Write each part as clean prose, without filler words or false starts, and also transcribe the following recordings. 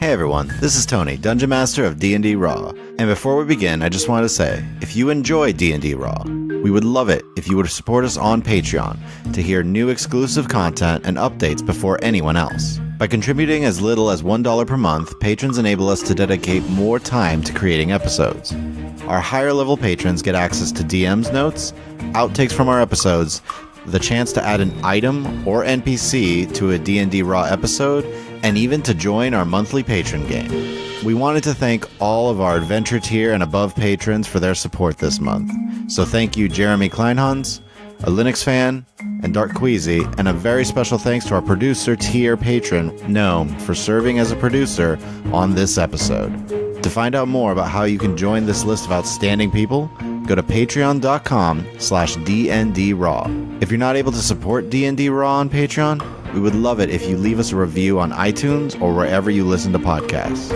Hey everyone, this is Tony, Dungeon Master of D&D Raw. And before we begin, I just wanted to say, if you enjoy D&D Raw, we would love it if you would support us on Patreon to hear new exclusive content and updates before anyone else. By contributing as little as $1 per month, patrons enable us to dedicate more time to creating episodes. Our higher level patrons get access to DM's notes, outtakes from our episodes, the chance to add an item or NPC to a D&D Raw episode, and even to join our monthly patron game. We wanted to thank all of our Adventure tier and above patrons for their support this month. So thank you Jeremy Kleinhans, a Linux fan, and Dark Queasy, and a very special thanks to our producer tier patron, Gnome, for serving as a producer on this episode. To find out more about how you can join this list of outstanding people, go to patreon.com/DNDRaw. If you're not able to support D&D Raw on Patreon, we would love it if you leave us a review on iTunes or wherever you listen to podcasts.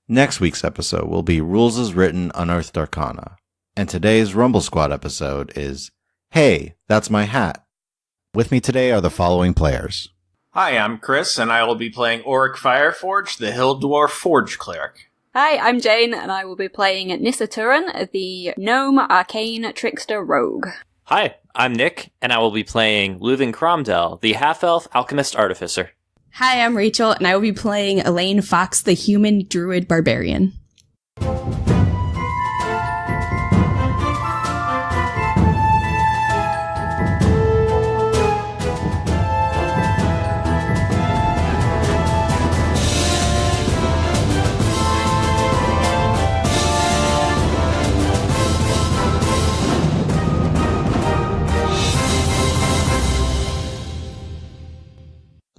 Next week's episode will be Rules as Written Unearthed Arcana. And today's Rumble Squad episode is, Hey, That's My Hat. With me today are the following players. Hi, I'm Chris, and I will be playing Orik Fireforge, the Hill Dwarf Forge Cleric. Hi, I'm Jane, and I will be playing Nissa Turin, the Gnome Arcane Trickster Rogue. Hi, I'm Nick, and I will be playing Luven Cromdell, the Half-Elf Alchemist Artificer. Hi, I'm Rachel, and I will be playing Elean Fox, the Human Druid Barbarian.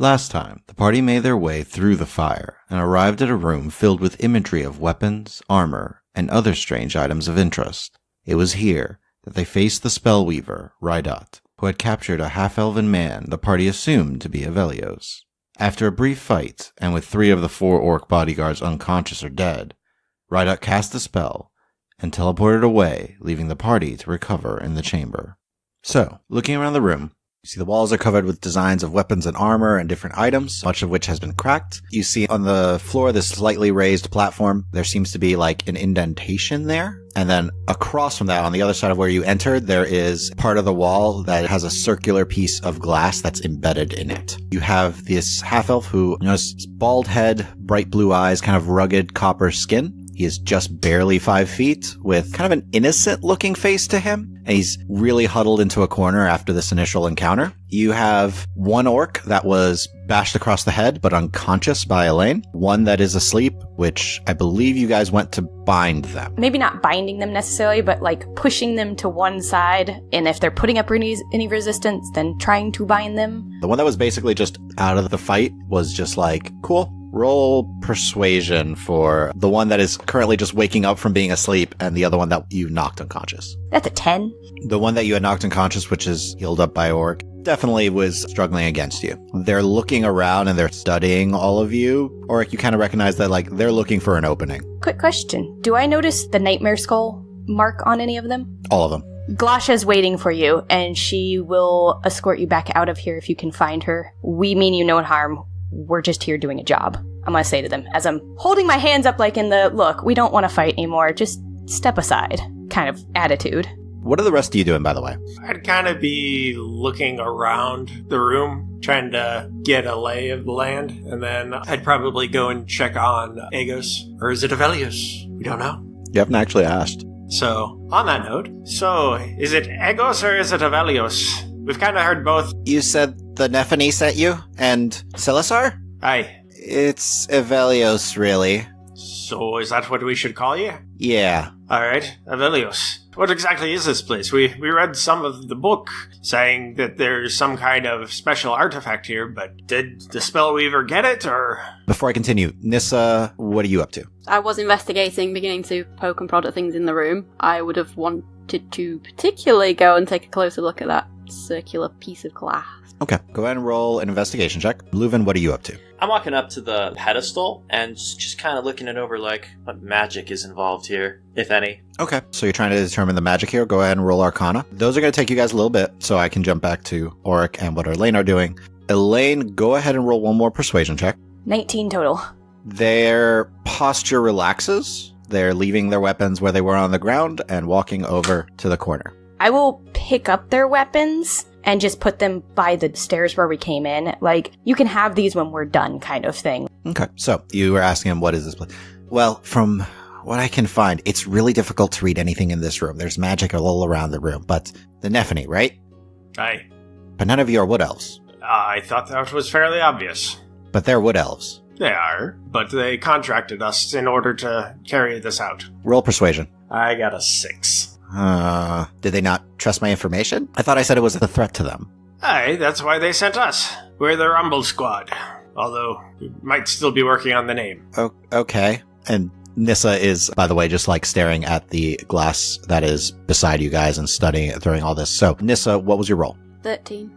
Last time, the party made their way through the fire and arrived at a room filled with imagery of weapons, armor, and other strange items of interest. It was here that they faced the spellweaver, Rydot, who had captured a half-elven man the party assumed to be Ivelios. After a brief fight, and with 3 of the 4 orc bodyguards unconscious or dead, Rydot cast a spell and teleported away, leaving the party to recover in the chamber. So, looking around the room, you see the walls are covered with designs of weapons and armor and different items, much of which has been cracked. You see on the floor this slightly raised platform. There seems to be like an indentation there. And then across from that, on the other side of where you entered, there is part of the wall that has a circular piece of glass that's embedded in it. You have this half-elf who, bald head, bright blue eyes, kind of rugged copper skin. He is just barely 5 feet with kind of an innocent looking face to him. And he's really huddled into a corner after this initial encounter. You have one orc that was bashed across the head but unconscious by Elean. One that is asleep, which I believe you guys went to bind them. Maybe not binding them necessarily, but like pushing them to one side. And if they're putting up any resistance, then trying to bind them. The one that was basically just out of the fight was just like, cool. Roll persuasion for the one that is currently just waking up from being asleep and the other one that you knocked unconscious. That's a 10. The one that you had knocked unconscious, which is healed up by Orik, definitely was struggling against you. They're looking around and they're studying all of you. Orik, you kind of recognize that like they're looking for an opening. Quick question. Do I notice the Nightmare Skull mark on any of them? All of them. Glasha's waiting for you, and she will escort you back out of here if you can find her. We mean you no harm. We're just here doing a job. I'm gonna say to them as I'm holding my hands up like in the, look, we don't want to fight anymore, just step aside kind of attitude. What are the rest of you doing, by the way? I'd kind of be looking around the room, trying to get a lay of the land, and then I'd probably go and check on Agos. Or is it Ivelios? We don't know. You haven't actually asked. So, on that note, is it Agos or is it Ivelios? We've kind of heard both. You said the Nephany sent you? And Silasar? Aye. It's Ivelios, really. So is that what we should call you? Yeah. Alright, Ivelios. What exactly is this place? We read some of the book saying that there's some kind of special artifact here, but did the Spellweaver get it, or...? Before I continue, Nissa, what are you up to? I was investigating, beginning to poke and prod at things in the room. I would have wanted to particularly go and take a closer look at that circular piece of glass. Okay, go ahead and roll an investigation check. Luven, what are you up to? I'm walking up to the pedestal and just kind of looking it over like what magic is involved here, if any. Okay, so you're trying to determine the magic here. Go ahead and roll Arcana. Those are going to take you guys a little bit, so I can jump back to Orik and what Elean are doing. Elaine, go ahead and roll one more persuasion check. 19 total. Their posture relaxes. They're leaving their weapons where they were on the ground and walking over to the corner. I will pick up their weapons and just put them by the stairs where we came in. Like, you can have these when we're done kind of thing. Okay, so you were asking him, what is this place? Well, from what I can find, it's really difficult to read anything in this room. There's magic all around the room, but the Nephany, right? Aye. But none of you are wood elves. I thought that was fairly obvious. But they're wood elves. They are, but they contracted us in order to carry this out. Roll persuasion. I got a 6. Did they not trust my information? I thought I said it was a threat to them. Aye, that's why they sent us. We're the Rumble Squad. Although, we might still be working on the name. Oh, okay. And Nissa is, by the way, just like staring at the glass that is beside you guys and studying it during all this. So, Nissa, what was your roll? 13.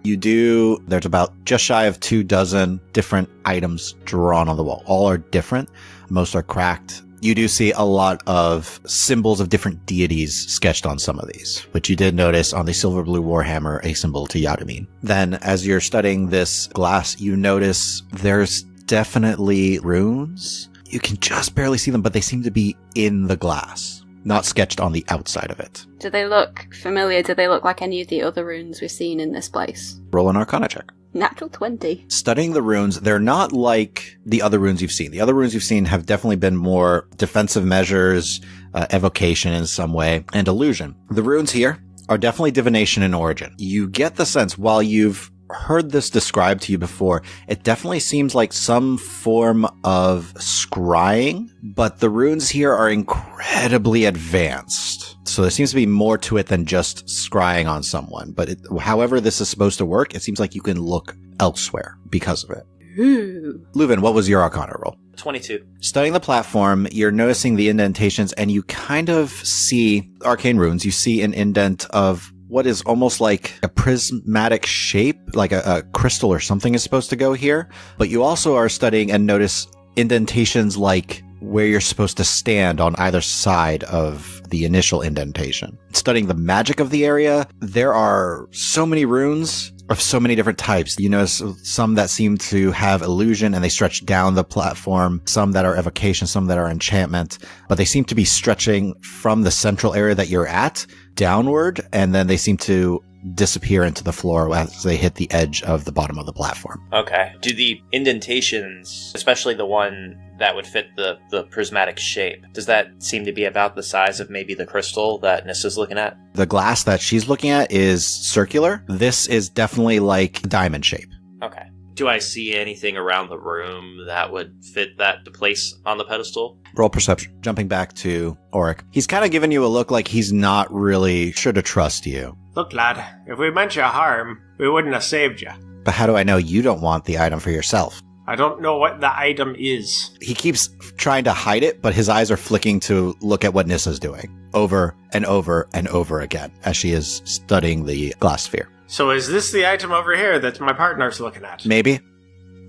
There's about just shy of 24 different items drawn on the wall. All are different. Most are cracked. You do see a lot of symbols of different deities sketched on some of these, which you did notice on the silver blue warhammer, a symbol to Yadamin. Then, as you're studying this glass, you notice there's definitely runes. You can just barely see them, but they seem to be in the glass, not sketched on the outside of it. Do they look familiar? Do they look like any of the other runes we've seen in this place? Roll an Arcana check. Natural 20. Studying the runes, they're not like the other runes you've seen. The other runes you've seen have definitely been more defensive measures, evocation in some way, and illusion. The runes here are definitely divination in origin. You get the sense, while you've heard this described to you before, it definitely seems like some form of scrying, but the runes here are incredibly advanced. So there seems to be more to it than just scrying on someone. But however this is supposed to work, it seems like you can look elsewhere because of it. Ooh. Luven, what was your Arcana roll? 22. Studying the platform, you're noticing the indentations, and you kind of see arcane runes. You see an indent of what is almost like a prismatic shape, like a crystal or something is supposed to go here. But you also are studying and notice indentations like where you're supposed to stand on either side of the initial indentation. Studying the magic of the area, there are so many runes of so many different types. You notice some that seem to have illusion and they stretch down the platform, some that are evocation, some that are enchantment, but they seem to be stretching from the central area that you're at downward, and then they seem to disappear into the floor as they hit the edge of the bottom of the platform. Okay. Do the indentations, especially the one that would fit the prismatic shape, does that seem to be about the size of maybe the crystal that Nissa's looking at? The glass that she's looking at is circular. This is definitely like diamond shape. Okay. Do I see anything around the room that would fit that to place on the pedestal? Roll perception. Jumping back to Orik. He's kind of giving you a look like he's not really sure to trust you. Look, lad, if we meant you harm, we wouldn't have saved you. But how do I know you don't want the item for yourself? I don't know what the item is. He keeps trying to hide it, but his eyes are flicking to look at what Nissa's doing over and over and over again as she is studying the glass sphere. So is this the item over here that my partner's looking at? Maybe.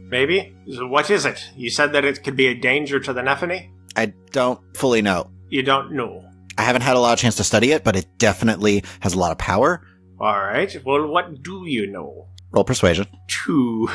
Maybe? So what is it? You said that it could be a danger to the Nephany? I don't fully know. You don't know. I haven't had a lot of chance to study it, but it definitely has a lot of power. Alright, well, what do you know? Roll persuasion. 2.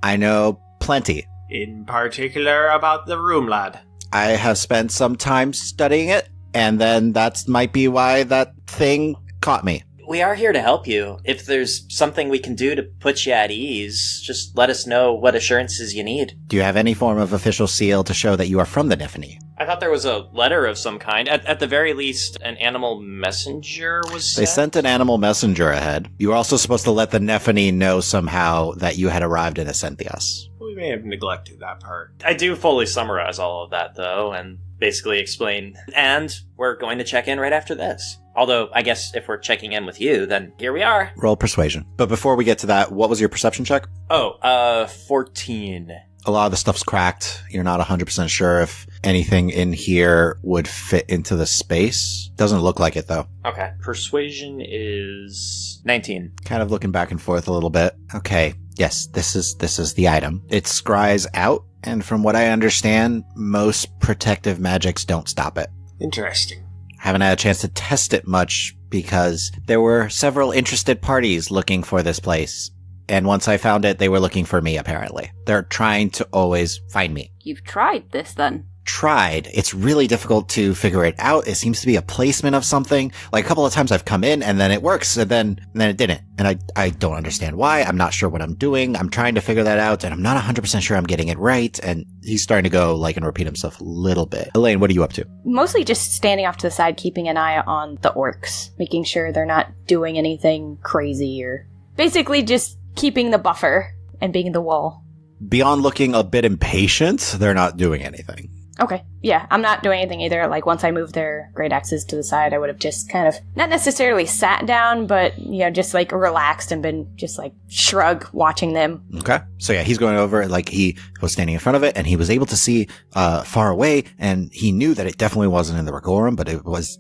I know plenty. In particular about the room, lad. I have spent some time studying it, and then that might be why that thing caught me. We are here to help you. If there's something we can do to put you at ease, just let us know what assurances you need. Do you have any form of official seal to show that you are from the Nephany? I thought there was a letter of some kind. At the very least, an animal messenger was sent? They sent an animal messenger ahead. You were also supposed to let the Nephany know somehow that you had arrived in Ascenthius. We may have neglected that part. I do fully summarize all of that, though, and basically explain. And we're going to check in right after this. Although, I guess if we're checking in with you, then here we are. Roll persuasion. But before we get to that, what was your perception check? 14. A lot of the stuff's cracked. You're not 100% sure if anything in here would fit into the space. Doesn't look like it, though. Okay. Persuasion is 19. Kind of looking back and forth a little bit. Okay. Yes, this is the item. It scries out, and from what I understand, most protective magics don't stop it. Interesting. Haven't had a chance to test it much because there were several interested parties looking for this place. And once I found it, they were looking for me, apparently. They're trying to always find me. You've tried this then? Tried. It's really difficult to figure it out. It seems to be a placement of something. Like a couple of times I've come in and then it works and then it didn't. And I don't understand why. I'm not sure what I'm doing. I'm trying to figure that out and I'm not 100% sure I'm getting it right. And he's starting to go and repeat himself a little bit. Elean, what are you up to? Mostly just standing off to the side, keeping an eye on the orcs, making sure they're not doing anything crazy or basically just keeping the buffer and being the wall. Beyond looking a bit impatient, they're not doing anything. Okay. Yeah, I'm not doing anything either. Like, once I moved their great axes to the side, I would have just kind of, not necessarily sat down, but, just, relaxed and been just, shrug watching them. Okay. So, yeah, he's going over, he was standing in front of it, and he was able to see far away, and he knew that it definitely wasn't in the Regorum, but it was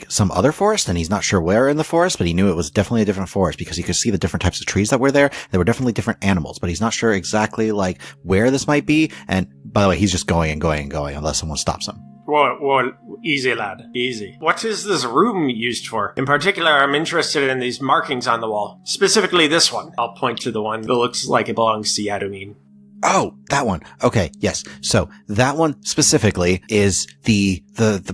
some other forest, and he's not sure where in the forest, but he knew it was definitely a different forest because he could see the different types of trees that were there. There were definitely different animals, but he's not sure exactly where this might be. And by the way, he's just going and going and going unless someone stops him. Well, easy, lad. Easy. What is this room used for? In particular, I'm interested in these markings on the wall. Specifically this one. I'll point to the one that looks like it belongs to Yadomine. Oh, that one. Okay, yes. So that one specifically is the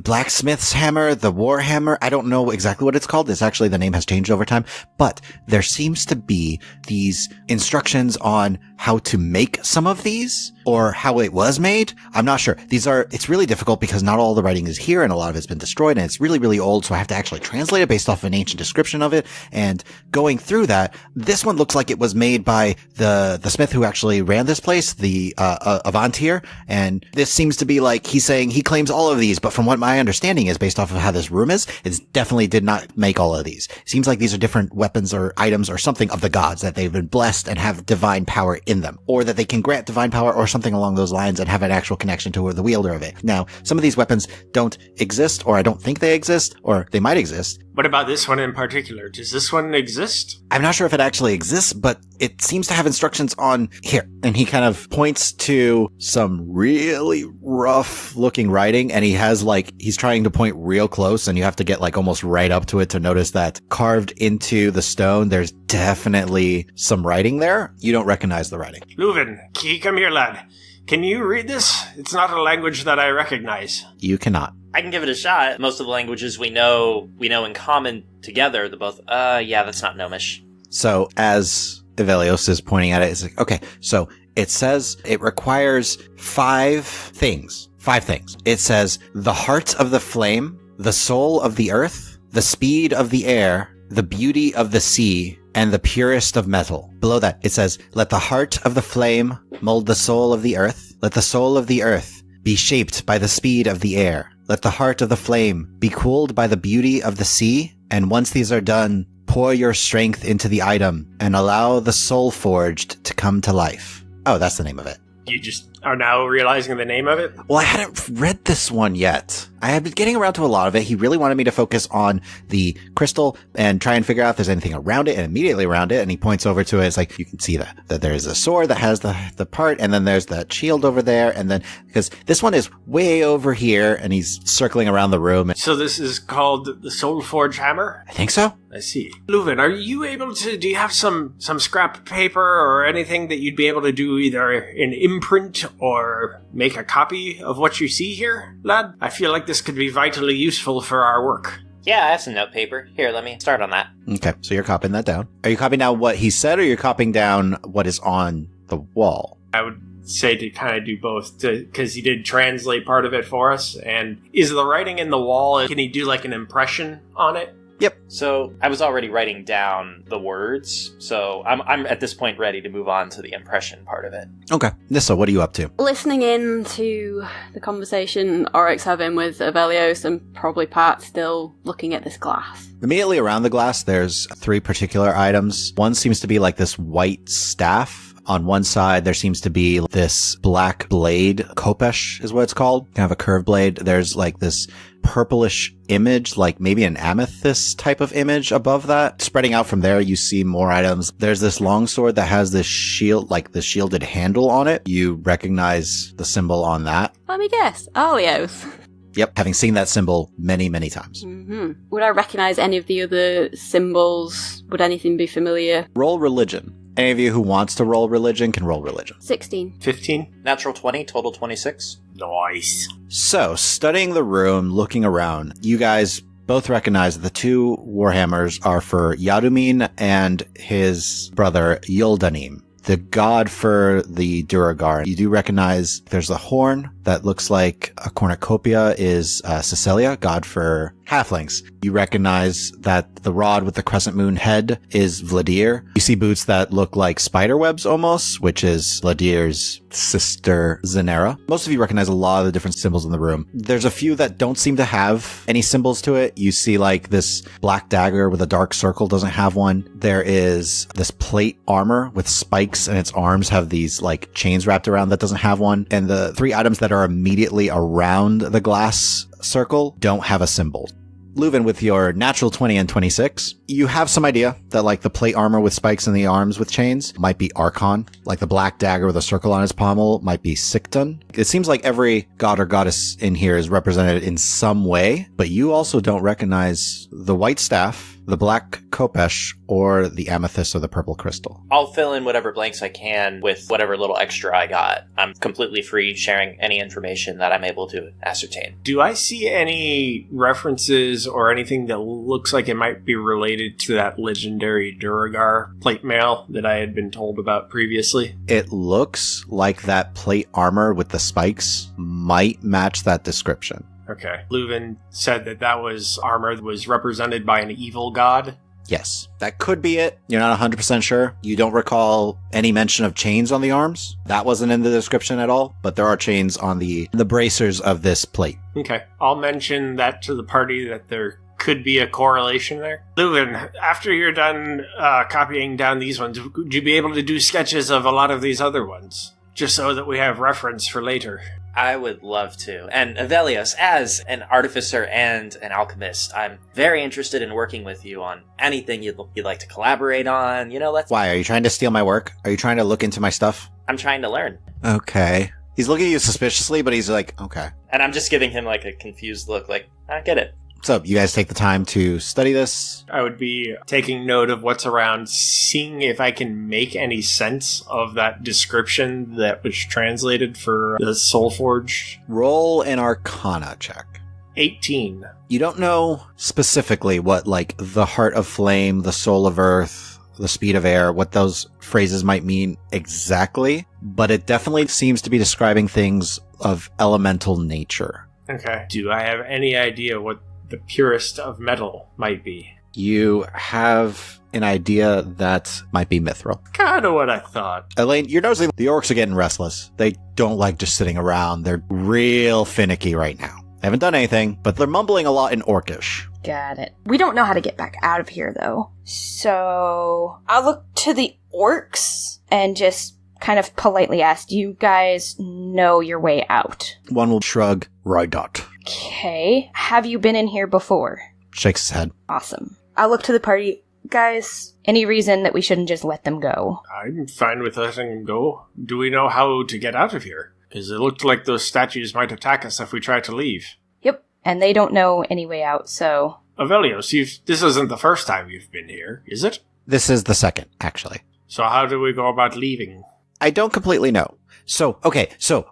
blacksmith's hammer, the war hammer. I don't know exactly what it's called. It's actually, the name has changed over time, but there seems to be these instructions on how to make some of these or how it was made. I'm not sure. It's really difficult because not all the writing is here and a lot of it's been destroyed and it's really, really old. So I have to actually translate it based off an ancient description of it. And going through that, this one looks like it was made by the smith who actually ran this place, the Avantir. And this seems to be he's saying he claims all of these, but from what my understanding is based off of how this room is, it definitely did not make all of these. It seems like these are different weapons or items or something of the gods that they've been blessed and have divine power in them, or that they can grant divine power or something along those lines and have an actual connection to the wielder of it. Now, some of these weapons don't exist, or I don't think they exist, or they might exist. What about this one in particular? Does this one exist? I'm not sure if it actually exists, but it seems to have instructions on here. And he kind of points to some really rough looking writing, and he has he's trying to point real close, and you have to get almost right up to it to notice that carved into the stone, there's definitely some writing there. You don't recognize the writing. Luven, come here, lad. Can you read this? It's not a language that I recognize. You cannot. I can give it a shot. Most of the languages we know in common together, that's not Gnomish. So as Ivelios is pointing at it, it's okay, so it says it requires 5 things. 5 things. It says the heart of the flame, the soul of the earth, the speed of the air, the beauty of the sea, and the purest of metal. Below that, it says, let the heart of the flame mold the soul of the earth. Let the soul of the earth be shaped by the speed of the air. Let the heart of the flame be cooled by the beauty of the sea. And once these are done, pour your strength into the item and allow the soul forged to come to life. Oh, that's the name of it. You just are now realizing the name of it? Well, I hadn't read this one yet. I had been getting around to a lot of it. He really wanted me to focus on the crystal and try and figure out if there's anything around it, and immediately around it, and he points over to it. It's you can see that there's a sword that has the part, and then there's that shield over there, and then, because this one is way over here, and he's circling around the room. So this is called the Soul Forge Hammer? I think so. I see. Luven, are you able to, do you have some scrap paper or anything that you'd be able to do either an imprint or make a copy of what you see here, lad? I feel like this could be vitally useful for our work. Yeah, I have some note paper. Here, let me start on that. Okay, so you're copying that down. Are you copying down what he said, or you're copying down what is on the wall? I would say to kind of do both, because he did translate part of it for us. And is the writing in the wall, can he do an impression on it? Yep. So I was already writing down the words, so I'm at this point ready to move on to the impression part of it. Okay. Nissa, what are you up to? Listening in to the conversation Orik's having with Ivelios, and probably Pat still looking at this glass. Immediately around the glass, there's 3 particular items. One seems to be this white staff. On one side, there seems to be this black blade. Kopesh is what it's called. Kind of a curved blade. There's this purplish image, maybe an amethyst type of image above that. Spreading out from there, you see more items. There's this longsword that has this shield, the shielded handle on it. You recognize the symbol on that. Let me guess. Ivelios. Yep, having seen that symbol many, many times. Mm-hmm. Would I recognize any of the other symbols? Would anything be familiar? Roll religion. Any of you who wants to roll religion can roll religion. 16. 15. Natural 20, total 26. Nice. So, studying the room, looking around, you guys both recognize that the two warhammers are for Yadumin and his brother Yuldanim, the god for the Duragar. You do recognize there's a horn that looks like a cornucopia is Cecilia, god for halflings. You recognize that the rod with the crescent moon head is Vladir. You see boots that look like spider webs almost, which is Vladir's sister Zanera. Most of you recognize a lot of the different symbols in the room. There's a few that don't seem to have any symbols to it. You see like this black dagger with a dark circle doesn't have one. There is this plate armor with spikes and its arms have these like chains wrapped around that doesn't have one. And the three items that are immediately around the glass circle don't have a symbol. Luven, with your natural 20 and 26, you have some idea that like the plate armor with spikes in the arms with chains might be Archon, like the black dagger with a circle on its pommel might be Sikton. It seems like every god or goddess in here is represented in some way, but you also don't recognize the white staff, the black kopesh, or the amethyst or the purple crystal. I'll fill in whatever blanks I can with whatever little extra I got. I'm completely free sharing any information that I'm able to ascertain. Do I see any references or anything that looks like it might be related to that legendary Duragar plate mail that I had been told about previously? It looks like that plate armor with the spikes might match that description. Okay. Luven said that was armor that was represented by an evil god. Yes, that could be it. You're not 100% sure. You don't recall any mention of chains on the arms. That wasn't in the description at all, but there are chains on the bracers of this plate. Okay. I'll mention that to the party that there could be a correlation there. Luven, after you're done copying down these ones, would you be able to do sketches of a lot of these other ones? Just so that we have reference for later. I would love to. And Ivelios, as an artificer and an alchemist, I'm very interested in working with you on anything you'd like to collaborate on. You know, Why? Are you trying to steal my work? Are you trying to look into my stuff? I'm trying to learn. Okay. He's looking at you suspiciously, but he's like, okay. And I'm just giving him like a confused look, like, I get it. So, you guys take the time to study this? I would be taking note of what's around, seeing if I can make any sense of that description that was translated for the Soulforged. Roll an Arcana check. 18. You don't know specifically what, like, the heart of flame, the soul of earth, the speed of air, what those phrases might mean exactly, but it definitely seems to be describing things of elemental nature. Okay. Do I have any idea what the purest of metal might be? You have an idea that might be mithril. Kind of what I thought. Elean, you're noticing the orcs are getting restless. They don't like just sitting around. They're real finicky right now. They haven't done anything, but they're mumbling a lot in orcish. Got it. We don't know how to get back out of here, though. So I'll look to the orcs and just kind of politely ask, do you guys know your way out? One will shrug, right dot. Okay. Have you been in here before? Shakes his head. Awesome. I'll look to the party. Guys, any reason that we shouldn't just let them go? I'm fine with letting them go. Do we know how to get out of here? Because it looked like those statues might attack us if we try to leave. Yep. And they don't know any way out, so... Ivelios, this isn't the first time you've been here, is it? This is the second, actually. So how do we go about leaving? I don't completely know.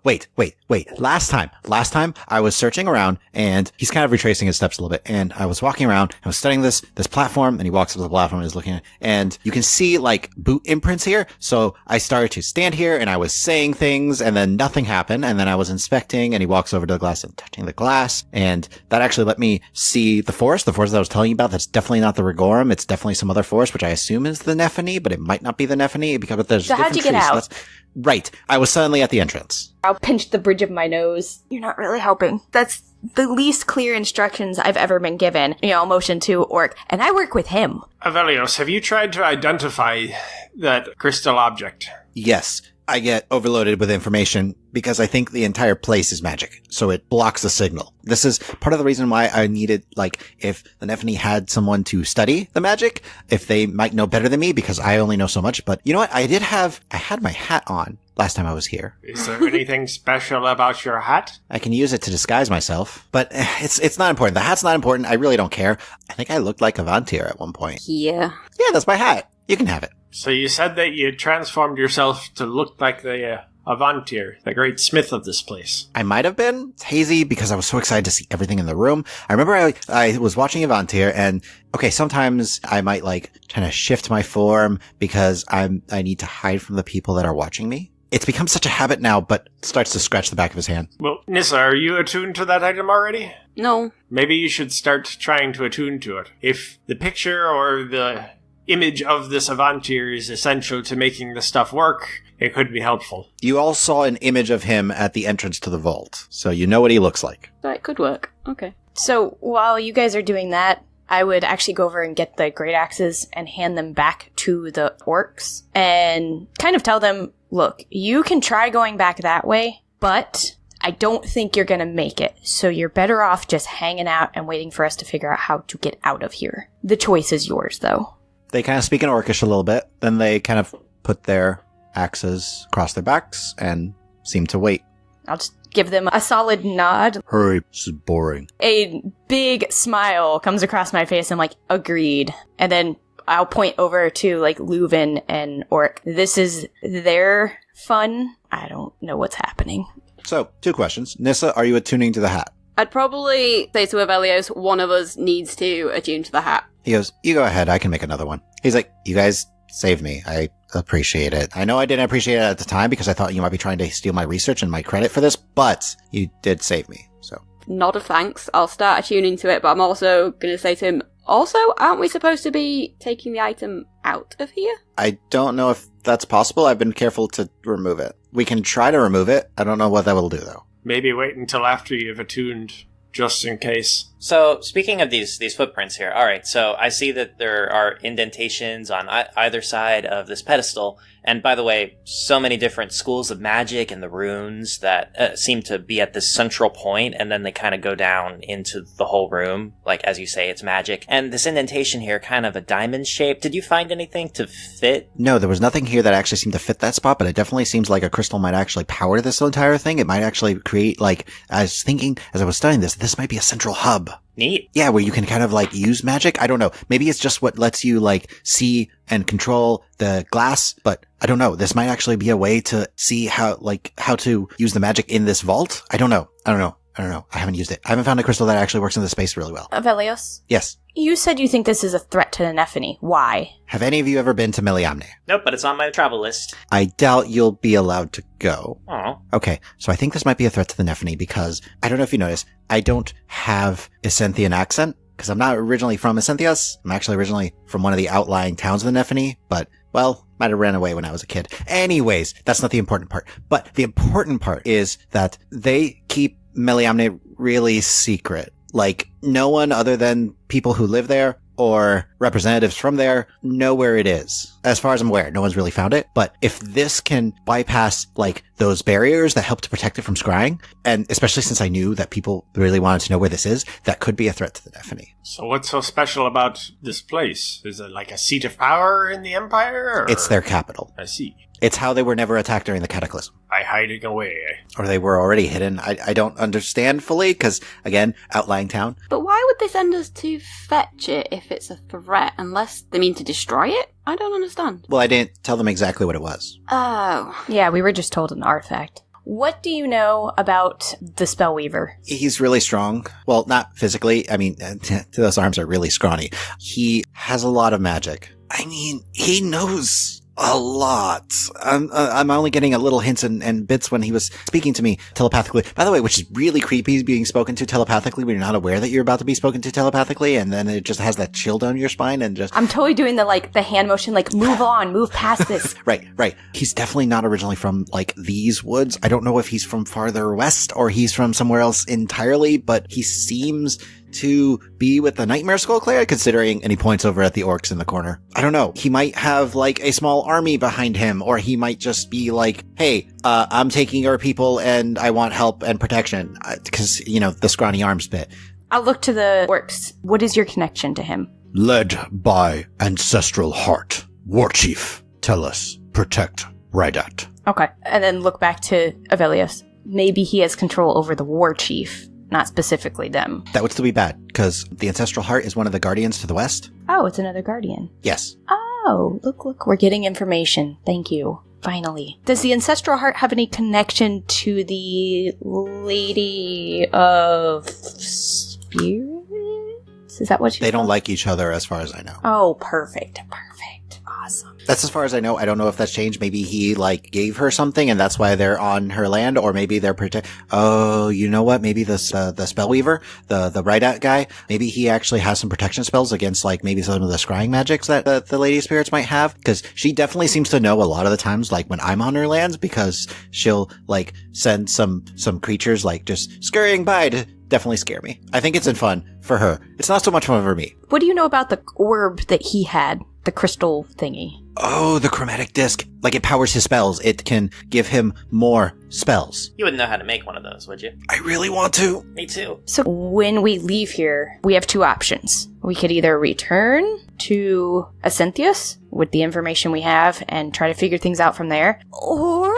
Wait. Last time I was searching around and he's kind of retracing his steps a little bit and I was walking around, I was studying this platform and he walks up to the platform and is looking at it and you can see like boot imprints here. So I started to stand here and I was saying things and then nothing happened and then I was inspecting and he walks over to the glass and touching the glass and that actually let me see the forest that I was telling you about. That's definitely not the Rigorum. It's definitely some other forest, which I assume is the Nephany, but it might not be the Nephany because there's so how'd you get trees. out? Right. I was suddenly at the entrance. I'll pinch the bridge of my nose. You're not really helping. That's the least clear instructions I've ever been given. I'll motion to Orc, and I work with him. Ivelios, have you tried to identify that crystal object? Yes. I get overloaded with information because I think the entire place is magic, so it blocks the signal. This is part of the reason why I needed, if the Nephany had someone to study the magic, if they might know better than me, because I only know so much. But you know what? I had my hat on last time I was here. Is there anything special about your hat? I can use it to disguise myself, but it's not important. The hat's not important. I really don't care. I think I looked like Avantir at one point. Yeah. Yeah, that's my hat. You can have it. So you said that you transformed yourself to look like the Avantir, the great smith of this place. I might have been. It's hazy because I was so excited to see everything in the room. I remember I was watching Avantir and, okay, sometimes I might like kind of shift my form because I need to hide from the people that are watching me. It's become such a habit now, but starts to scratch the back of his hand. Well, Nissa, are you attuned to that item already? No. Maybe you should start trying to attune to it. If the picture or the image of this Avantir is essential to making the stuff work, it could be helpful. You all saw an image of him at the entrance to the vault, so you know what he looks like. So it could work. Okay. So while you guys are doing that, I would actually go over and get the great axes and hand them back to the orcs and kind of tell them, look, you can try going back that way, but I don't think you're going to make it. So you're better off just hanging out and waiting for us to figure out how to get out of here. The choice is yours, though. They kind of speak in Orcish a little bit, then they kind of put their axes across their backs and seem to wait. I'll just give them a solid nod. Hurry, this is boring. A big smile comes across my face. I'm like, agreed. And then I'll point over to like Luven and Orik. This is their fun. I don't know what's happening. So, 2 questions. Nissa, are you attuning to the hat? I'd probably say to Ivelios, one of us needs to attune to the hat. He goes, you go ahead, I can make another one. He's like, you guys saved me. I appreciate it. I know I didn't appreciate it at the time because I thought you might be trying to steal my research and my credit for this, but you did save me, so. Nod of thanks. I'll start attuning to it, but I'm also going to say to him, also, aren't we supposed to be taking the item out of here? I don't know if that's possible. I've been careful to remove it. We can try to remove it. I don't know what that will do, though. Maybe wait until after you've attuned, just in case. So, speaking of these footprints here, alright, so I see that there are indentations on either side of this pedestal, and by the way, so many different schools of magic and the runes that seem to be at this central point, and then they kind of go down into the whole room, like, as you say, it's magic. And this indentation here, kind of a diamond shape, did you find anything to fit? No, there was nothing here that actually seemed to fit that spot, but it definitely seems like a crystal might actually power this entire thing. It might actually create, like, I was thinking, as I was studying this might be a central hub. Neat. Yeah, where you can kind of like use magic. I don't know. Maybe it's just what lets you like see and control the glass, but I don't know. This might actually be a way to see how to use the magic in this vault. I don't know. I haven't used it. I haven't found a crystal that actually works in the space really well. Ivelios? Yes. You said you think this is a threat to the Nephany. Why? Have any of you ever been to Meliamne? Nope, but it's on my travel list. I doubt you'll be allowed to go. Oh. Okay, so I think this might be a threat to the Nephany because, I don't know if you noticed, I don't have Essenthian accent, because I'm not originally from Essenthios. I'm actually originally from one of the outlying towns of the Nephany, but, well, might have ran away when I was a kid. Anyways, that's not the important part. But the important part is that they keep Meliamne really secret. Like, no one other than people who live there or representatives from there know where it is. As far as I'm aware, no one's really found it. But if this can bypass, like, those barriers that help to protect it from scrying, and especially since I knew that people really wanted to know where this is, that could be a threat to the Nephany. So what's so special about this place? Is it like a seat of power in the Empire? Or? It's their capital. I see. It's how they were never attacked during the Cataclysm. By hiding away. Or they were already hidden. I don't understand fully, because, again, outlying town. But why would they send us to fetch it if it's a threat, unless they mean to destroy it? I don't understand. Well, I didn't tell them exactly what it was. Oh. Yeah, we were just told an artifact. What do you know about the Spellweaver? He's really strong. Well, not physically. I mean, those arms are really scrawny. He has a lot of magic. I mean, he knows a lot. I'm only getting a little hints and bits when he was speaking to me telepathically. By the way, which is really creepy, being spoken to telepathically when you're not aware that you're about to be spoken to telepathically, and then it just has that chill down your spine and just... I'm totally doing the hand motion, like, move on, move past this. Right. He's definitely not originally from, like, these woods. I don't know if he's from farther west or he's from somewhere else entirely, but he seems to be with the Nightmare Skull Cleric, considering, and he points over at the orcs in the corner. I don't know. He might have, like, a small army behind him, or he might just be like, hey, I'm taking your people and I want help and protection. Because, the scrawny arms bit. I'll look to the orcs. What is your connection to him? Led by ancestral heart. War Chief, tell us, protect Rydat. Okay. And then look back to Ivelios. Maybe he has control over the War Chief. Not specifically them. That would still be bad, because the Ancestral Heart is one of the Guardians to the west. Oh, it's another Guardian. Yes. Oh, Oh, look, we're getting information. Thank you. Finally. Does the Ancestral Heart have any connection to the Lady of Spirits? Is that what she's They don't called? like each other as far as I know. Oh, perfect. Awesome. That's as far as I know. I don't know if that's changed. Maybe he, gave her something and that's why they're on her land, or maybe they're Oh, you know what? Maybe the Spellweaver, the Rideout guy, maybe he actually has some protection spells against, maybe some of the scrying magics that the Lady of Spirits might have. Because she definitely seems to know a lot of the times, when I'm on her lands, because she'll, send some creatures, just scurrying by to definitely scare me. I think it's in fun for her. It's not so much fun for me. What do you know about the orb that he had? The crystal thingy. Oh, the chromatic disc. It powers his spells. It can give him more spells. You wouldn't know how to make one of those, would you? I really want to. Me too. So when we leave here, we have two options. We could either return to Ascentius with the information we have and try to figure things out from there, or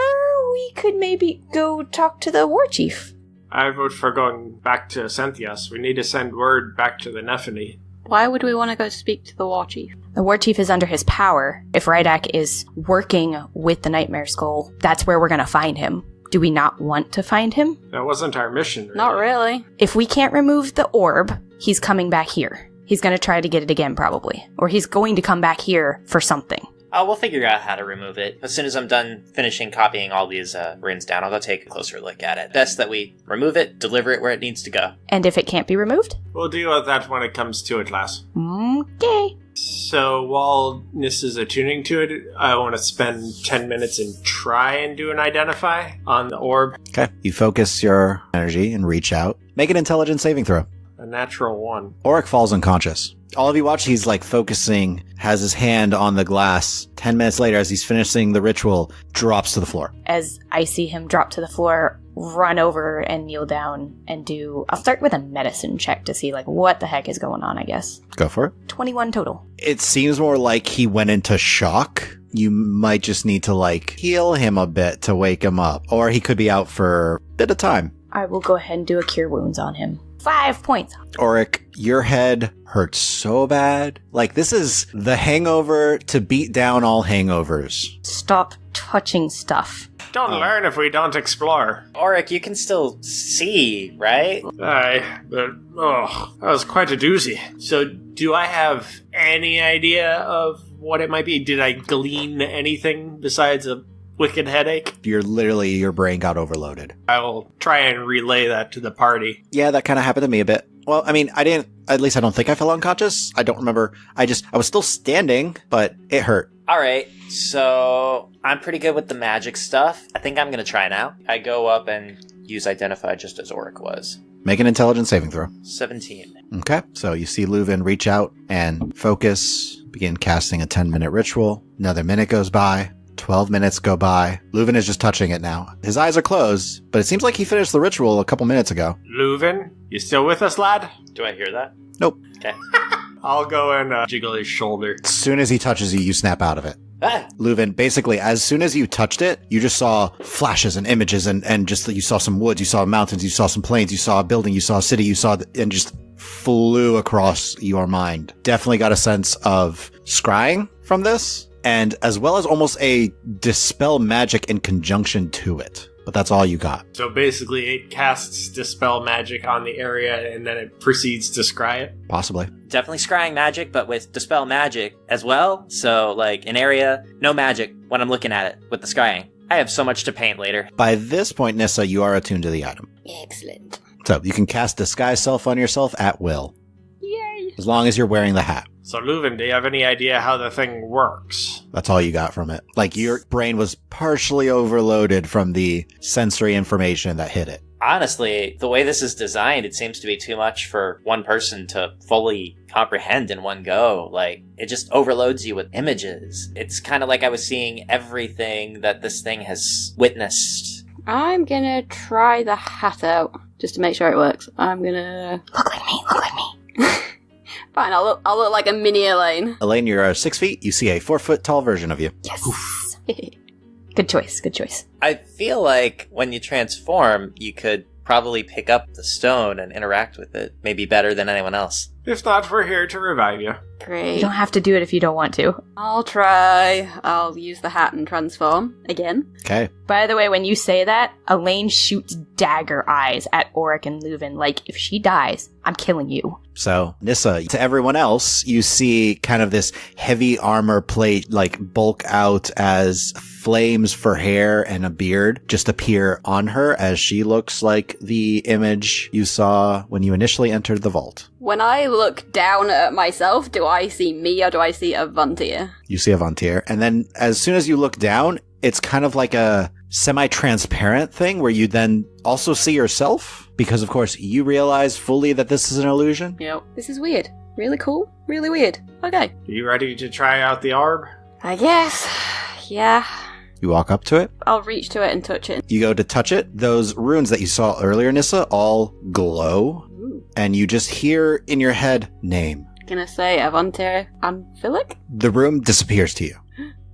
we could maybe go talk to the war chief. I vote for going back to Ascentius. We need to send word back to the Nephany. Why would we want to go speak to the war chief? The war chief is under his power. If Rydak is working with the Nightmare Skull, that's where we're going to find him. Do we not want to find him? That wasn't our mission, really. Not really. If we can't remove the orb, he's coming back here. He's going to try to get it again, probably. Or he's going to come back here for something. Oh, we'll figure out how to remove it. As soon as I'm done finishing copying all these runes down, I'll go take a closer look at it. Best that we remove it, deliver it where it needs to go. And if it can't be removed? We'll deal with that when it comes to it, lass. Okay. So while Nissa's attuning to it, I want to spend 10 minutes and try and do an identify on the orb. Okay. You focus your energy and reach out. Make an intelligence saving throw. A natural 1. Orik falls unconscious. All of you watch, he's focusing, has his hand on the glass. 10 minutes later, as he's finishing the ritual, drops to the floor. As I see him drop to the floor, run over and kneel down and I'll start with a medicine check to see what the heck is going on, I guess. Go for it. 21 total. It seems more like he went into shock. You might just need to heal him a bit to wake him up. Or he could be out for a bit of time. I will go ahead and do a cure wounds on him. 5 points. Orik, your head hurts so bad. This is the hangover to beat down all hangovers. Stop touching stuff. Don't learn if we don't explore. Orik, you can still see, right? That was quite a doozy. So, do I have any idea of what it might be? Did I glean anything besides a wicked headache? Your brain got overloaded. I will try and relay that to the party. Yeah, that kind of happened to me a bit. Well, I don't think I fell unconscious. I don't remember. I was still standing, but it hurt. Alright, so I'm pretty good with the magic stuff. I think I'm going to try now. I go up and use Identify just as Orik was. Make an intelligence saving throw. 17. Okay, so you see Luven reach out and focus, begin casting a 10-minute ritual. Another minute goes by. 12 minutes go by. Luven is just touching it now. His eyes are closed, but it seems like he finished the ritual a couple minutes ago. Luven, you still with us, lad? Do I hear that? Nope. Okay. I'll go and jiggle his shoulder. As soon as he touches you, you snap out of it. Ah! Luven, basically, as soon as you touched it, you just saw flashes and images and just you saw some woods, you saw mountains, you saw some plains, you saw a building, you saw a city, and just flew across your mind. Definitely got a sense of scrying from this, and as well as almost a dispel magic in conjunction to it. But that's all you got. So basically it casts Dispel Magic on the area and then it proceeds to scry it? Possibly. Definitely scrying magic, but with Dispel Magic as well. So, an area, no magic when I'm looking at it with the scrying. I have so much to paint later. By this point, Nissa, you are attuned to the item. Excellent. So you can cast Disguise Self on yourself at will. Yay. As long as you're wearing the hat. So Luven, do you have any idea how the thing works? That's all you got from it. Your brain was partially overloaded from the sensory information that hit it. Honestly, the way this is designed, it seems to be too much for one person to fully comprehend in one go. It just overloads you with images. It's kind of like I was seeing everything that this thing has witnessed. I'm gonna try the hat out, just to make sure it works. I'm gonna... Look like me. Fine, I'll look like a mini Elean. Elean, you're 6 feet. You see a 4 foot tall version of you. Yes. Good choice. I feel like when you transform, you could probably pick up the stone and interact with it, maybe better than anyone else. If not, we're here to revive you. Great. You don't have to do it if you don't want to. I'll try. I'll use the hat and transform again. Okay. By the way, when you say that, Elaine shoots dagger eyes at Orik and Luven. Like, if she dies, I'm killing you. So, Nissa, to everyone else, you see kind of this heavy armor plate, like, bulk out as flames for hair and a beard just appear on her as she looks like the image you saw when you initially entered the vault. When I look down at myself, do I see me or do I see a Vantir? You see a Vantir, and then as soon as you look down, it's kind of like a semi-transparent thing where you then also see yourself, because of course you realize fully that this is an illusion. Yep. This is weird. Really cool. Really weird. Okay. Are you ready to try out the orb? I guess. Yeah. You walk up to it. I'll reach to it and touch it. You go to touch it. Those runes that you saw earlier, Nissa, all glow. Ooh. And you just hear in your head, name. Gonna say Avantir Anphilic? The room disappears to you.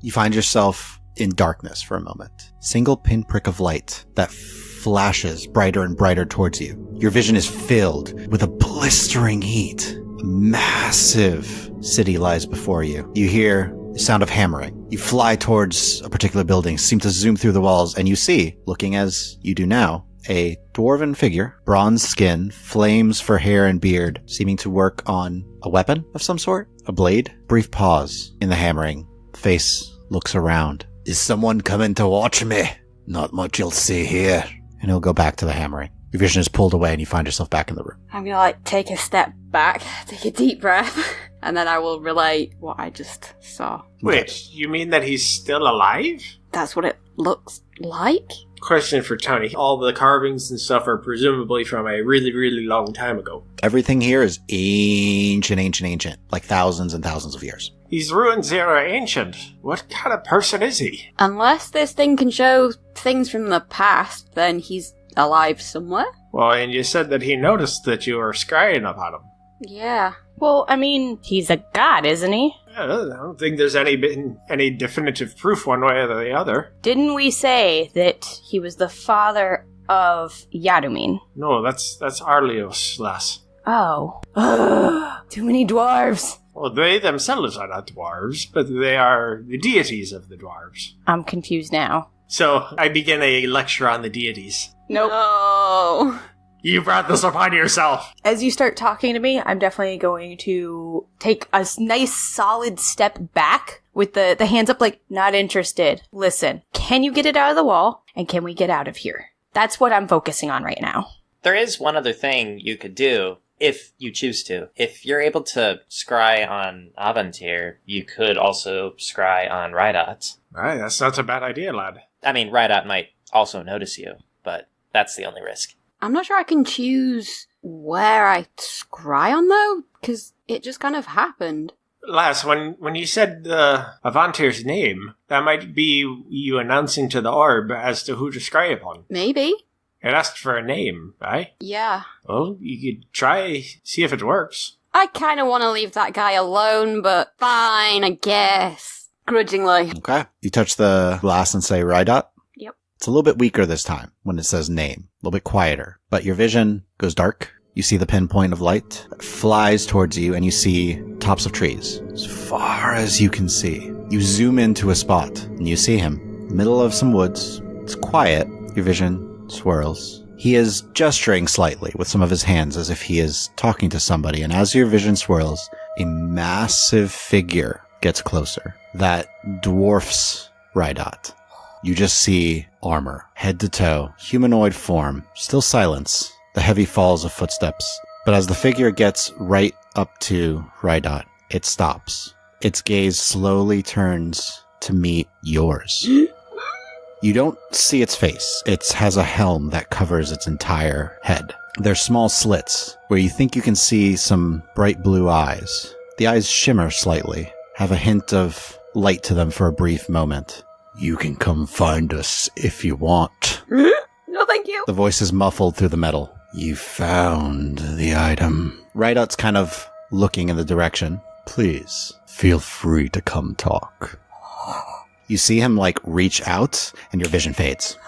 You find yourself in darkness for a moment. Single pinprick of light that flashes brighter and brighter towards you. Your vision is filled with a blistering heat. A massive city lies before you. You hear the sound of hammering. You fly towards a particular building, seem to zoom through the walls, and you see, looking as you do now, a dwarven figure, bronze skin, flames for hair and beard, seeming to work on a weapon of some sort, a blade. Brief pause in the hammering. Face looks around. Is someone coming to watch me? Not much you'll see here. And he'll go back to the hammering. Your vision is pulled away and you find yourself back in the room. I'm gonna take a step back, take a deep breath, and then I will relate what I just saw. Wait, you mean that he's still alive? That's what it looks like? Question for Tony. All the carvings and stuff are presumably from a really, really long time ago. Everything here is ancient, like thousands and thousands of years. These ruins here are ancient. What kind of person is he? Unless this thing can show things from the past, then he's alive somewhere? Well, and you said that he noticed that you were scrying upon him. Yeah. Well, I mean, he's a god, isn't he? I don't think there's any definitive proof one way or the other. Didn't we say that he was the father of Yadumin? No, that's Arlios, lass. Oh. Too many dwarves. Well, they themselves are not dwarves, but they are the deities of the dwarves. I'm confused now. So, I begin a lecture on the deities. Nope. No. You brought this upon yourself. As you start talking to me, I'm definitely going to take a nice solid step back with the hands up like, not interested. Listen, can you get it out of the wall? And can we get out of here? That's what I'm focusing on right now. There is one other thing you could do, if you choose to. If you're able to scry on Avantir, you could also scry on Rydot. Alright, that's not a bad idea, lad. I mean, Rydot might also notice you, but that's the only risk. I'm not sure I can choose where I scry on, though, because it just kind of happened. Lass, when you said Avantir's name, that might be you announcing to the orb as to who to scry upon. Maybe. It asked for a name, right? Yeah. Well, you could try, see if it works. I kind of want to leave that guy alone, but fine, I guess. Grudgingly. Okay. You touch the glass and say Rydot. Yep. It's a little bit weaker this time when it says name. A little bit quieter. But your vision goes dark. You see the pinpoint of light that flies towards you, and you see tops of trees as far as you can see. You zoom into a spot, and you see him. Middle of some woods. It's quiet. Your vision swirls. He is gesturing slightly with some of his hands as if he is talking to somebody, and as your vision swirls, a massive figure gets closer. That dwarfs Rydot. You just see armor, head to toe, humanoid form, still silence, the heavy falls of footsteps. But as the figure gets right up to Rydot, it stops. Its gaze slowly turns to meet yours. You don't see its face. It has a helm that covers its entire head. There's small slits where you think you can see some bright blue eyes. The eyes shimmer slightly, have a hint of light to them for a brief moment. You can come find us if you want. No, thank you. The voice is muffled through the metal. You found the item. Rydot's kind of looking in the direction. Please, feel free to come talk. You see him, reach out, and your vision fades.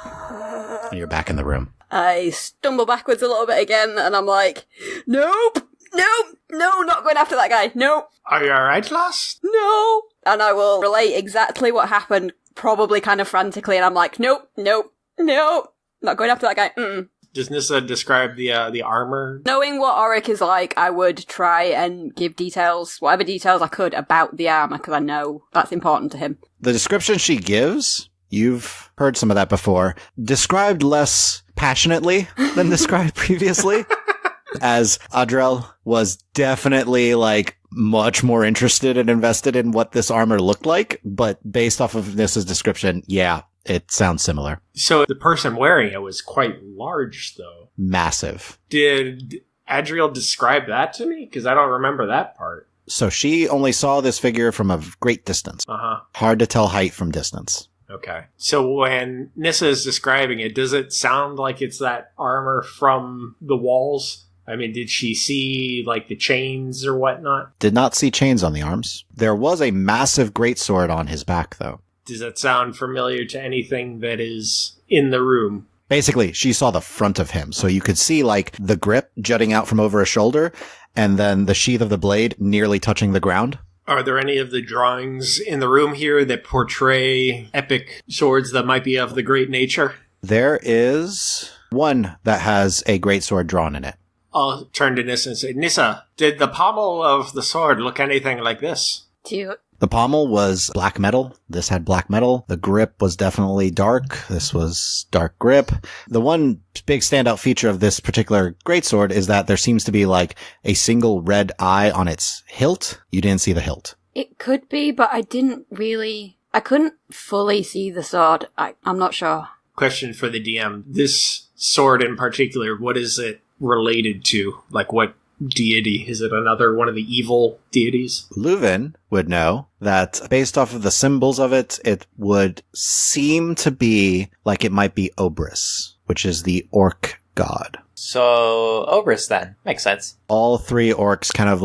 And you're back in the room. I stumble backwards a little bit again, and I'm like, nope, No, not going after that guy. No. Are you alright, lass? No. And I will relate exactly what happened, probably kind of frantically, and I'm like, nope, not going after that guy. Mm-mm. Does Nissa describe the armor? Knowing what Orik is like, I would try and give details, whatever details I could about the armor, because I know that's important to him. The description she gives, you've heard some of that before, described less passionately than described previously, as Adrel was definitely, much more interested and invested in what this armor looked like, but based off of Nissa's description, yeah, it sounds similar. So the person wearing it was quite large, though. Massive. Did Adriel describe that to me? Because I don't remember that part. So she only saw this figure from a great distance. Uh-huh. Hard to tell height from distance. Okay. So when Nissa is describing it, does it sound like it's that armor from the walls? I mean, did she see, the chains or whatnot? Did not see chains on the arms. There was a massive greatsword on his back, though. Does that sound familiar to anything that is in the room? Basically, she saw the front of him, so you could see, the grip jutting out from over his shoulder, and then the sheath of the blade nearly touching the ground. Are there any of the drawings in the room here that portray epic swords that might be of the great nature? There is one that has a greatsword drawn in it. I'll turn to Nissa and say, Nissa, did the pommel of the sword look anything like this? The pommel was black metal. This had black metal. The grip was definitely dark. This was dark grip. The one big standout feature of this particular greatsword is that there seems to be a single red eye on its hilt. You didn't see the hilt. It could be, but I couldn't fully see the sword. I'm not sure. Question for the DM. This sword in particular, what is it related to? What deity? Is it another one of the evil deities? Luven would know that based off of the symbols of it, it would seem to be it might be Obris, which is the orc god. So, Obris then. Makes sense. All three orcs kind of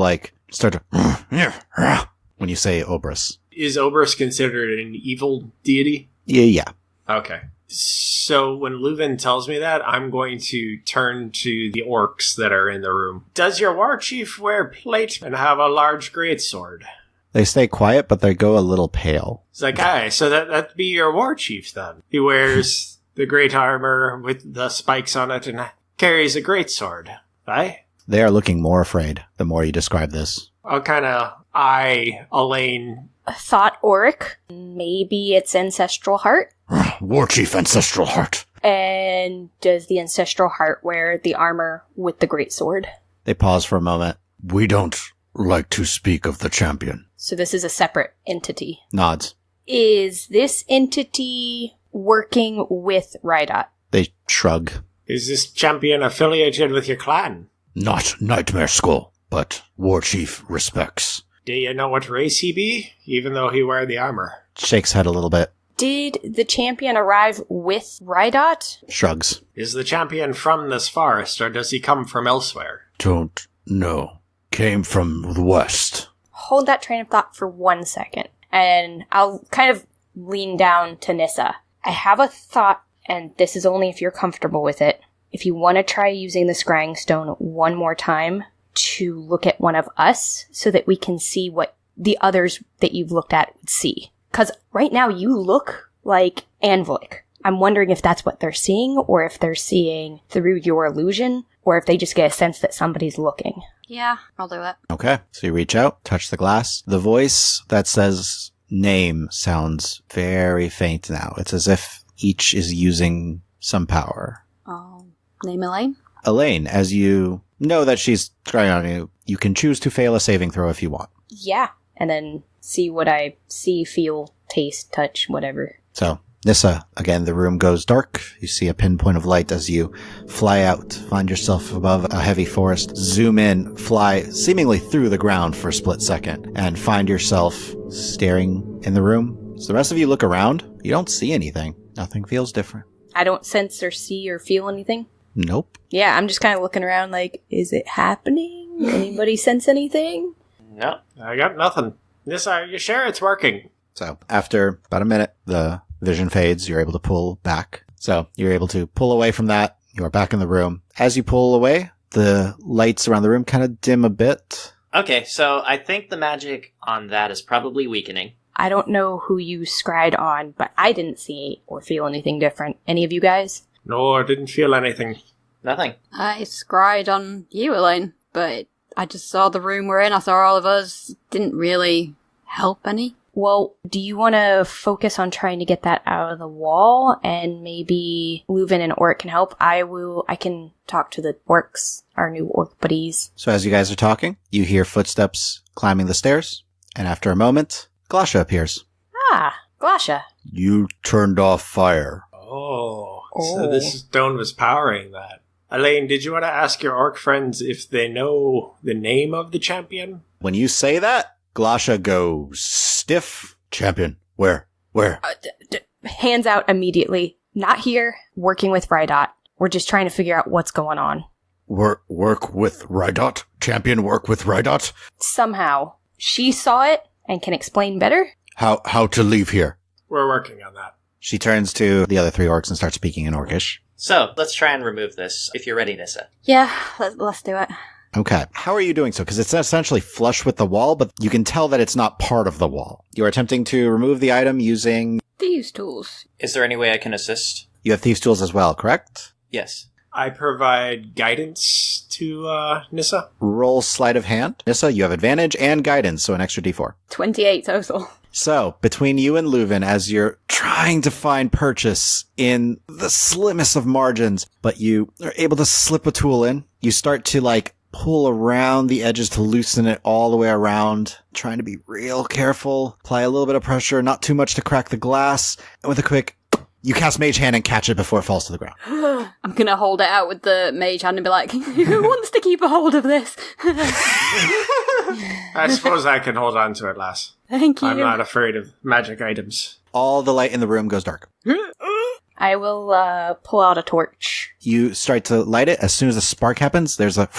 start to when you say Obris. Is Obris considered an evil deity? Yeah. Okay. So when Luven tells me that, I'm going to turn to the orcs that are in the room. Does your war chief wear plate and have a large greatsword? They stay quiet, but they go a little pale. It's aye, so that'd be your war chief then. He wears the great armor with the spikes on it and carries a greatsword. Aye? They are looking more afraid the more you describe this. I'll kind of eye Elean. Thought Orik. Maybe it's ancestral heart. War Chief Ancestral Heart. And does the ancestral heart wear the armor with the great sword? They pause for a moment. We don't like to speak of the champion. So this is a separate entity. Nods. Is this entity working with Rydot? They shrug. Is this champion affiliated with your clan? Not Nightmare Skull, but War Chief respects. Do you know what race he be, even though he wear the armor? Shakes head a little bit. Did the champion arrive with Rydot? Shrugs. Is the champion from this forest, or does he come from elsewhere? Don't know. Came from the west. Hold that train of thought for 1 second, and I'll kind of lean down to Nissa. I have a thought, and this is only if you're comfortable with it. If you want to try using the scrying stone one more time to look at one of us so that we can see what the others that you've looked at would see. Because right now you look like Anvilic. I'm wondering if that's what they're seeing, or if they're seeing through your illusion, or if they just get a sense that somebody's looking. Yeah, I'll do it. Okay, so you reach out, touch the glass. The voice that says name sounds very faint now. It's as if each is using some power. Name Elean? Elean, as you know that she's trying on you, you can choose to fail a saving throw if you want. Yeah, and then see what I see, feel, taste, touch, whatever. So, Nissa, again, the room goes dark. You see a pinpoint of light as you fly out, find yourself above a heavy forest, zoom in, fly seemingly through the ground for a split second, and find yourself staring in the room. So the rest of you look around. You don't see anything. Nothing feels different. I don't sense or see or feel anything? Nope. Yeah, I'm just kind of looking around like, is it happening? Anybody sense anything? No, I got nothing. Nissa, are you sure it's working? So, after about a minute, the vision fades. You're able to pull back. So, you're able to pull away from that. You are back in the room. As you pull away, The lights around the room kind of dim a bit. Okay, so I think the magic on that is probably weakening. I don't know who you scryed on, but I didn't see or feel anything different. Any of you guys? No, I didn't feel anything. Nothing. I scryed on you, Elean, but I just saw the room we're in. I saw all of us. Didn't really help any. Well, do you want to focus on trying to get that out of the wall, and maybe Luven and Orik can help? I can talk to the orcs, our new orc buddies. So as you guys are talking, you hear footsteps climbing the stairs, and after a moment, Glasha appears. Ah, Glasha. You turned off fire. So this stone was powering that. Elean, did you want to ask your orc friends if they know the name of the champion? When you say that, Glasha goes stiff. Champion, where? Hands out immediately. Not here, working with Rydot. We're just trying to figure out what's going on. Work with Rydot? Champion work with Rydot? Somehow. She saw it and can explain better. How to leave here? We're working on that. She turns to the other 3 orcs and starts speaking in Orcish. So, let's try and remove this, if you're ready, Nissa. Yeah, let's do it. Okay. How are you doing so? Because it's essentially flush with the wall, but you can tell that it's not part of the wall. You are attempting to remove the item using... Thieves' tools. Is there any way I can assist? You have Thieves' Tools as well, correct? Yes. I provide guidance to Nissa. Roll Sleight of Hand. Nissa, you have advantage and guidance, so an extra d4. 28 total. So, between you and Luven, as you're trying to find purchase in the slimmest of margins, but you are able to slip a tool in, you start to, pull around the edges to loosen it all the way around, trying to be real careful, apply a little bit of pressure, not too much to crack the glass, and with a quick, you cast Mage Hand and catch it before it falls to the ground. I'm gonna hold it out with the mage hand and be like, who wants to keep a hold of this? I suppose I can hold on to it, lass. Thank you. I'm not afraid of magic items. All the light in the room goes dark. I will pull out a torch. You start to light it. As soon as the spark happens, there's a...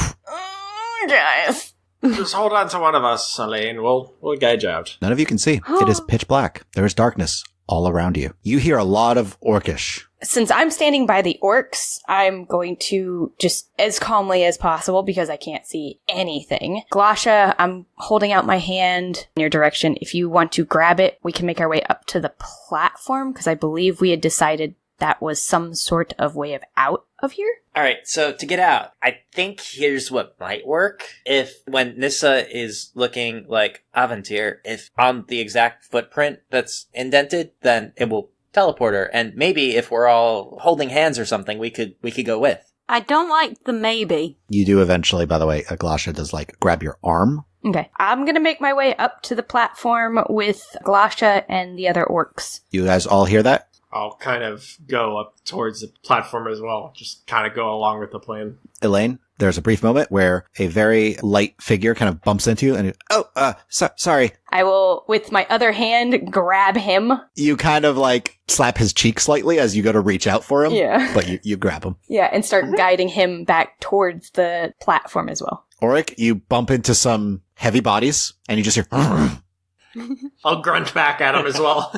Guys. Just hold on to one of us, Elean. We'll guide you out. None of you can see. It is pitch black. There is darkness all around you. You hear a lot of Orcish. Since I'm standing by the orcs, I'm going to just as calmly as possible because I can't see anything. Glasha, I'm holding out my hand in your direction. If you want to grab it, we can make our way up to the platform because I believe we had decided that was some sort of way of out of here. Alright, so to get out, I think here's what might work. If when Nissa is looking like Aventir, if on the exact footprint that's indented, then it will teleport her. And maybe if we're all holding hands or something, we could go with. I don't like the maybe. You do eventually, by the way, Glasha does grab your arm. Okay. I'm gonna make my way up to the platform with Glasha and the other orcs. You guys all hear that? I'll kind of go up towards the platform as well. Just kind of go along with the plan. Elaine, there's a brief moment where a very light figure kind of bumps into you and sorry. I will, with my other hand, grab him. You kind of slap his cheek slightly as you go to reach out for him. Yeah. But you grab him. Yeah, and start guiding him back towards the platform as well. Orik, you bump into some heavy bodies and you just hear... I'll grunt back at him as well.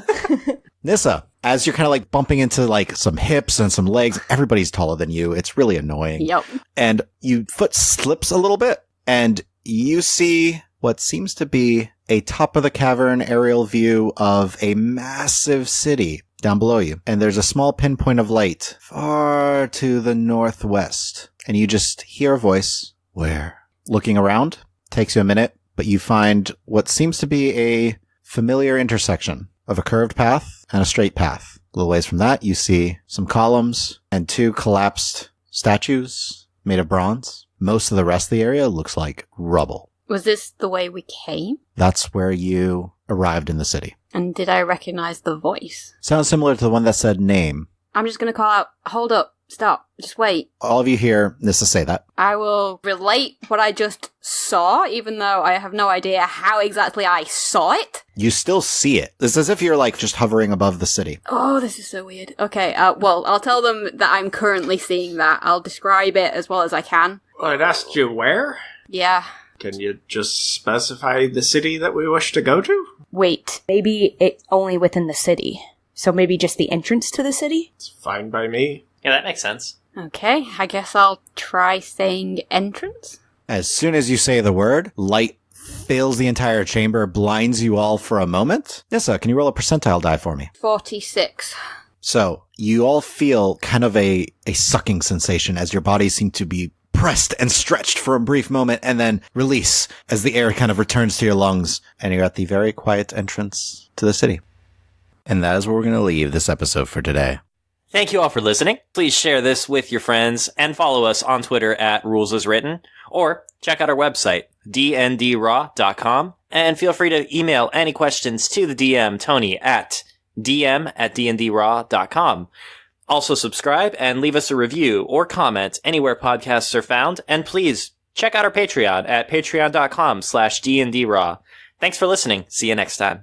Nissa, as you're kind of bumping into some hips and some legs, everybody's taller than you. It's really annoying. Yep. And your foot slips a little bit and you see what seems to be a top of the cavern aerial view of a massive city down below you. And there's a small pinpoint of light far to the northwest. And you just hear a voice. Where? Looking around, takes you a minute, but you find what seems to be a familiar intersection of a curved path and a straight path. A little ways from that, you see some columns and 2 collapsed statues made of bronze. Most of the rest of the area looks like rubble. Was this the way we came? That's where you arrived in the city. And did I recognize the voice? Sounds similar to the one that said name. I'm just gonna call out, hold up, stop, just wait. All of you hear Nissa say that. I will relate what I just saw, even though I have no idea how exactly I saw it. You still see it. It's as if you're just hovering above the city. Oh, this is so weird. Okay, well, I'll tell them that I'm currently seeing that. I'll describe it as well as I can. Well, I'd asked you where? Yeah. Can you just specify the city that we wish to go to? Wait, maybe it's only within the city. So maybe just the entrance to the city? It's fine by me. Yeah, that makes sense. Okay, I guess I'll try saying entrance. As soon as you say the word, light fills the entire chamber, blinds you all for a moment. Nissa, can you roll a percentile die for me? 46. So, you all feel kind of a sucking sensation as your bodies seem to be pressed and stretched for a brief moment and then release as the air kind of returns to your lungs and you're at the very quiet entrance to the city. And that is where we're going to leave this episode for today. Thank you all for listening. Please share this with your friends and follow us on Twitter at RulesAsWritten, or check out our website, dndraw.com, and feel free to email any questions to the DM, Tony, at dm@dndraw.com. Also subscribe and leave us a review or comment anywhere podcasts are found, and please check out our Patreon at patreon.com/dndraw. Thanks for listening. See you next time.